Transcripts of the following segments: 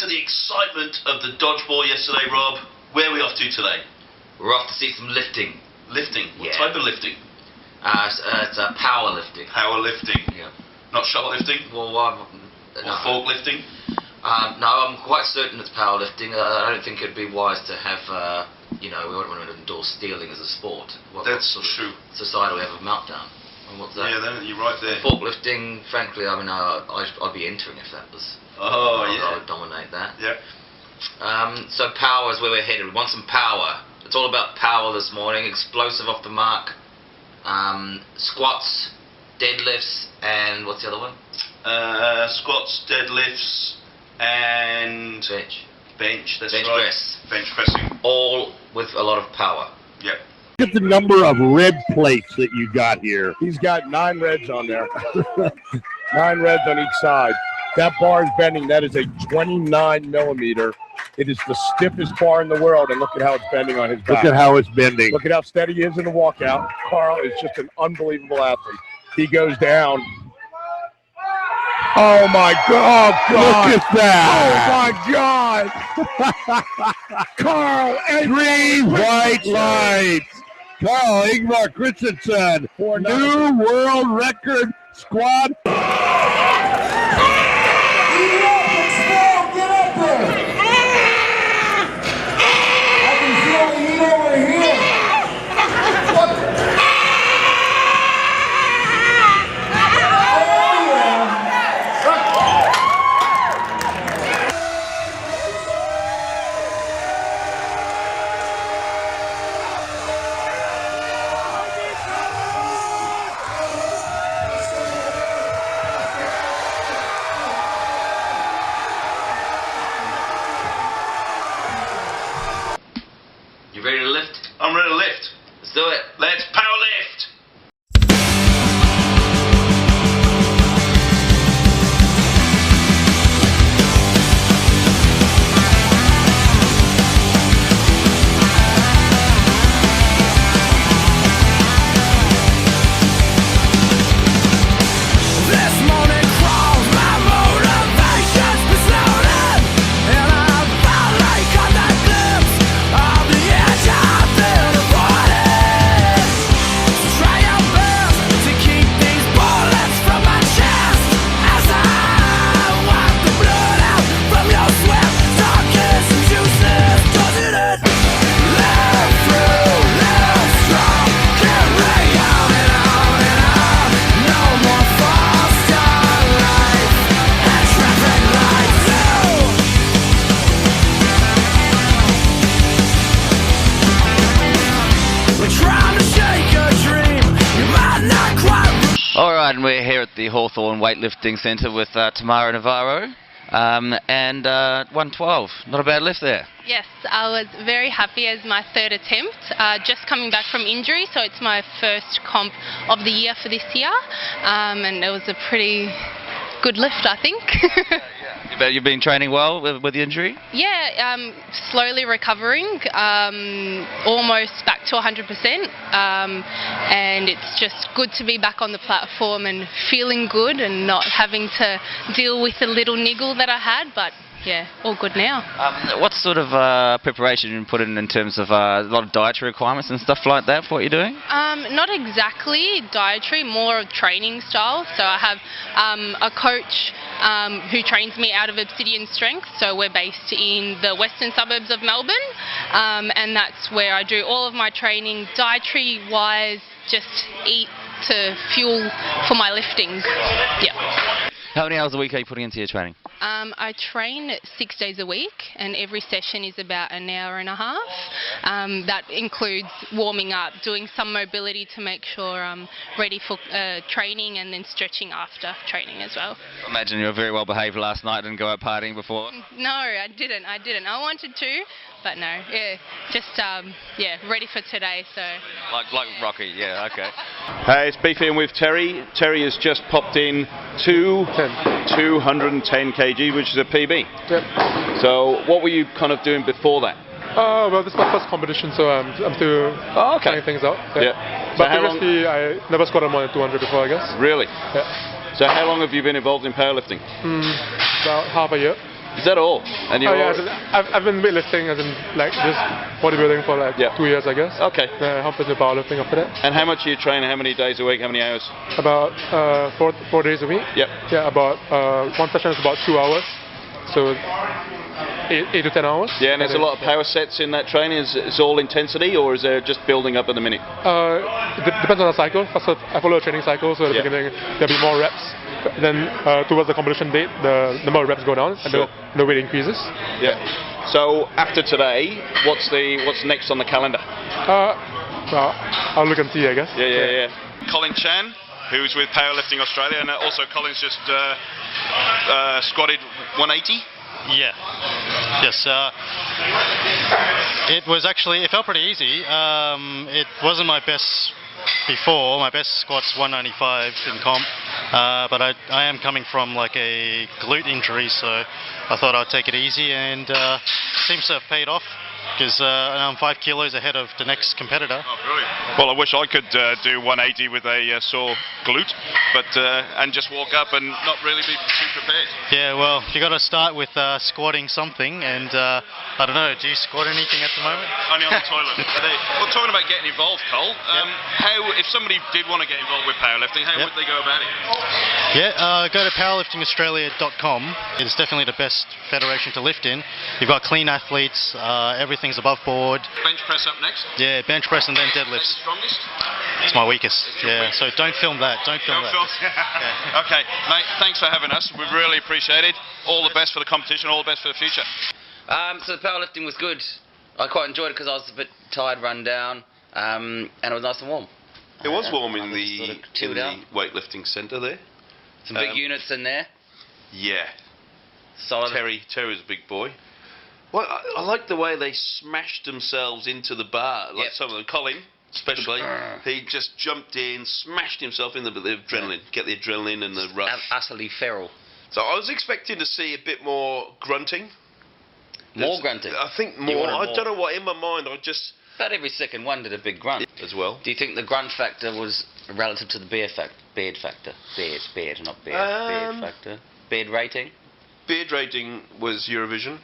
after the excitement of the dodgeball yesterday, Rob, where are we off to today? We're off to see some lifting. Lifting? What Yeah. type of lifting? It's powerlifting. Powerlifting? Yeah. Not shoplifting? Well, Or no. forklifting? No, I'm quite certain it's powerlifting. I don't think it'd be wise to have, we won't want to endorse stealing as a sport. That's sort of true. Society will have a meltdown. And what's that? Yeah, you're right there. Forklifting, frankly, I mean, I'd be entering if that was. I would dominate that. Yeah. So power is where we're headed. We want some power. It's all about power this morning. Explosive off the mark. Squats, deadlifts, and what's the other one? Squats, deadlifts, and bench. That's bench right. press. Bench pressing. All with a lot of power. Yep. Look at the number of red plates that you got here. He's got 9 reds on there. 9 reds on each side. That bar is bending. That is a 29 millimeter. It is the stiffest bar in the world, and look at how it's bending on his back. Look at how it's bending. Look at how steady he is in the walkout. Carl is just an unbelievable athlete. He goes down. Oh, my God. Oh, God. Look at that. Oh, my God. Carl. 3 white lights. Carl Ingvar Christensen. New world record squad. You ready to lift? I'm ready to lift. Let's do it. Let's power lift. Alright, and we're here at the Hawthorne Weightlifting Centre with Tamara Navarro, and 112. Not a bad lift there. Yes, I was very happy as my 3rd attempt, just coming back from injury, so it's my first comp of the year for this year, and it was a pretty good lift, I think. You've been training well with the injury? Yeah, slowly recovering, almost back to 100%, and it's just good to be back on the platform and feeling good and not having to deal with the little niggle that I had, but yeah, all good now. What sort of preparation you put in terms of a lot of dietary requirements and stuff like that for what you're doing? Not exactly dietary, more of training style. So I have a coach who trains me out of Obsidian Strength. So we're based in the western suburbs of Melbourne, and that's where I do all of my training. Dietary-wise, just eat to fuel for my lifting. Yeah. How many hours a week are you putting into your training? I train 6 days a week, and every session is about an hour and a half. That includes warming up, doing some mobility to make sure I'm ready for training, and then stretching after training as well. I imagine you were very well behaved last night and go out partying before. No, I didn't. I wanted to, but no. Yeah, just ready for today. So. Like Rocky, yeah, okay. Hey, it's Beefy and with Terry. Terry has just popped in 210 kg, which is a PB. Yep. So what were you kind of doing before that? Well, this is my first competition, so I'm still trying things out. Yeah. But previously, I never scored more than 200 before, I guess. Really? Yeah. So how long have you been involved in powerlifting? About half a year. Is that all? And you're yeah, I've been weightlifting as in like just bodybuilding for like 2 years, I guess. Okay. I helped with the powerlifting after that. And how much are you training? How many days a week? How many hours? About 4 days a week. Yep. Yeah, about one session is about 2 hours, so 8 to 10 hours. Yeah, and there's a lot of power sets in that training. Is it all intensity, or is there just building up at the minute? Depends on the cycle. So I follow a training cycle, so at the beginning there'll be more reps. Then towards the competition date, the number of reps go down and the weight increases. Yeah. So after today, what's next on the calendar? Well, I'll look and see, I guess. Yeah. Colin Chan, who's with Powerlifting Australia, and also Colin's just squatted 180. Yeah. Yes. It felt pretty easy. It wasn't my best before. My best squat's 195 in comp, but I am coming from like a glute injury, so I thought I'd take it easy, and seems to have paid off, because I'm 5 kilos ahead of the next competitor. Oh, brilliant. Well, I wish I could do 180 with a sore glute, but and just walk up and not really be too prepared. Yeah, well, you got to start with squatting something, and I don't know, do you squat anything at the moment? Only on the toilet. Well, talking about getting involved, Cole, how, if somebody did want to get involved with powerlifting, how would they go about it? Yeah, go to powerliftingaustralia.com. It's definitely the best federation to lift in. You've got clean athletes, everything's above board. Bench press up next? Yeah, bench press and then deadlifts. Strongest? It's my weakest. Yeah, so don't film that. Don't film that. Yeah. Okay, mate, thanks for having us. We really appreciate it. All the best for the competition, all the best for the future. So the powerlifting was good. I quite enjoyed it because I was a bit tired, run down, and it was nice and warm. It was warm in the sort of chilled out. weightlifting centre there. Some big units in there. Yeah. Solid. Terry's a big boy. Well, I like the way they smashed themselves into the bar. Like some of them, Colin especially, he just jumped in, smashed himself in the adrenaline. Get the adrenaline and the rush. Utterly feral. So I was expecting to see a bit more grunting. More grunting? I think more. I don't know what, in my mind, I just... About every second one did a big grunt. As well. Do you think the grunt factor was relative to the beard factor? Beard, not beard. Beard factor. Beard rating? Beard rating was Eurovision.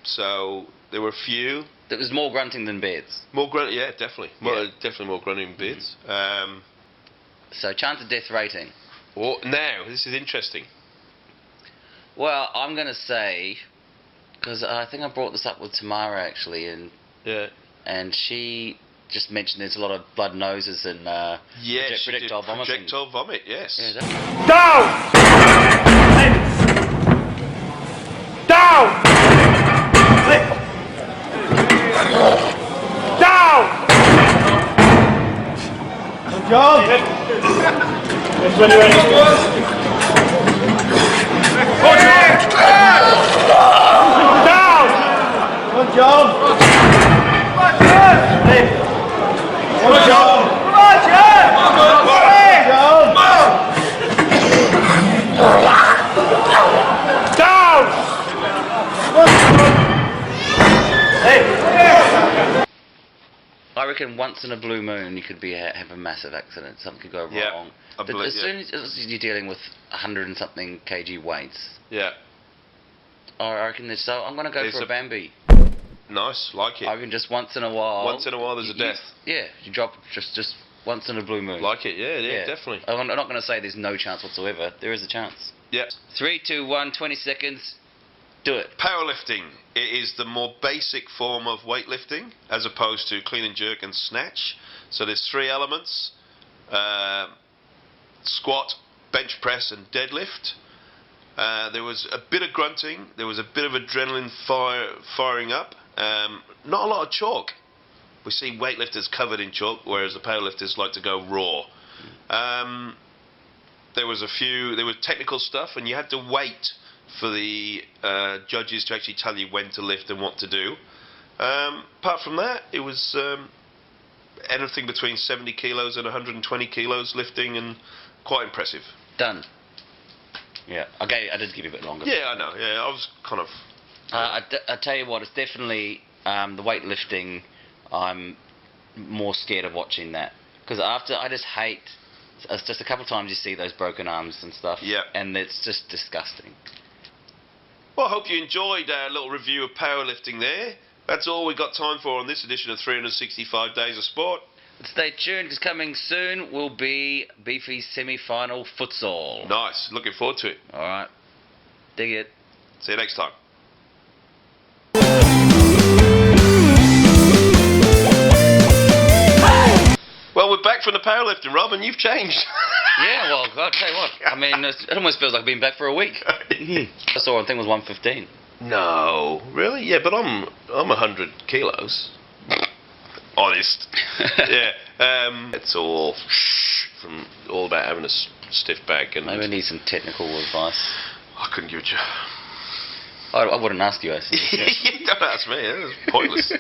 So there were a few. There was more grunting than beards. More grunting, yeah, definitely. Definitely more grunting than beards. So chance of death rating. Well, now, this is interesting. Well, I'm going to say, because I think I brought this up with Tamara actually, and she just mentioned there's a lot of blood noses and projectile vomiting. Projectile vomit, yes. Yeah, Down! Down! Down! Good job! That's when you're ready. Down! Good job! Good job! I reckon once in a blue moon you could have a massive accident. Something could go wrong. As soon as you're dealing with 100 and something kg weights. Yeah. I reckon there's so. I'm going to go for a Bambi. Nice, like it. I reckon just once in a while. Once in a while there's a death. You drop just once in a blue moon. Like it, yeah, definitely. I'm not going to say there's no chance whatsoever. There is a chance. Yeah. 3, 2, 1, 20 seconds. Do it. Powerlifting. It is the more basic form of weightlifting as opposed to clean and jerk and snatch. So there's 3 elements. Squat, bench press and deadlift. There was a bit of grunting. There was a bit of adrenaline firing up. Not a lot of chalk. We see weightlifters covered in chalk, whereas the powerlifters like to go raw. There was technical stuff, and you had to wait for the judges to actually tell you when to lift and what to do. Apart from that, it was anything between 70 kilos and 120 kilos lifting, and quite impressive. Done. Yeah, I did give you a bit longer. Yeah, I know. Yeah, I was kind of... I tell you what, it's definitely the weightlifting. I'm more scared of watching that, because I just hate. It's just a couple of times you see those broken arms and stuff. Yeah. And it's just disgusting. Well, I hope you enjoyed our little review of powerlifting there. That's all we got time for on this edition of 365 Days of Sport. Stay tuned, because coming soon will be Beefy's semi-final futsal. Nice. Looking forward to it. All right. Dig it. See you next time. Well, we're back from the powerlifting, Rob, and you've changed. Yeah, well, I'll tell you what. I mean, it almost feels like being back for a week. I saw, I think it was 115. No, really? Yeah, but I'm 100 kilos. Honest. Yeah. It's all about having a stiff back, and Maybe I need some technical advice. I couldn't give it to you. I wouldn't ask you, actually. Don't ask me. It's pointless.